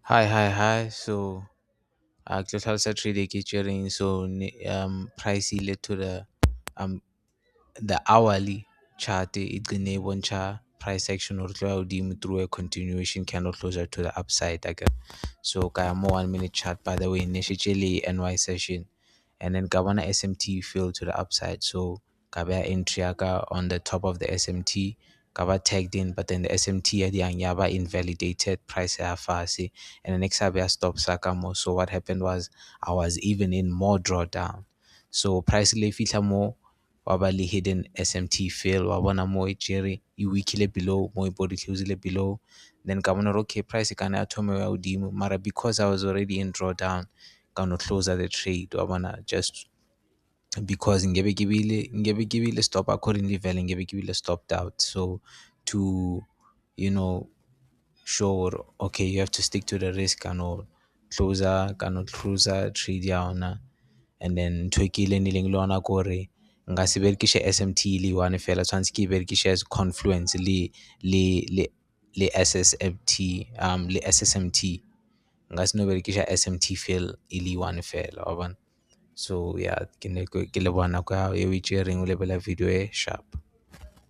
Hi. So ke tlhalosa trade e ke tšereng. So price ile to um the hourly chart e gcine e bontšha price action gore tlo ya godimo through a continuation candle closer to the upside again. So ka ya mo 1 minute chart, by the way, ne šetše le NY session, and then ka bona SMT fell to the upside. So ka beya entry yaka on the top of the SMT, ka ba tagged in, but then the SMT ya diang ya ba invalidated, price ya fase, and the next ya stop saka mo. So what happened was I was even in more drawdown. So price le fitla mo wa ba le hidden SMT fail, wa bona mo e tšere e weakile below, mo e body closele below. Then ka bona okay, price e kana ya thoma ya godimo, mara because I was already in drawdown ka no close the trade, wa bona, just because ngebe ke bile stop accordingly vele ngebe ke bile stopped out. So to you know show okay, you have to stick to the risk closer trade ya ona. And then ntho e ke learnileng le yona kore nka se berekishe SMT le one fela, tshwanetse ke berekishe as confluence le SSMT, le SSMT. Nka se no berekisha SMT fail e le one fela, wa bona. So yeah, ke le bona nako ya e o e tšereng o lebela video e sharp.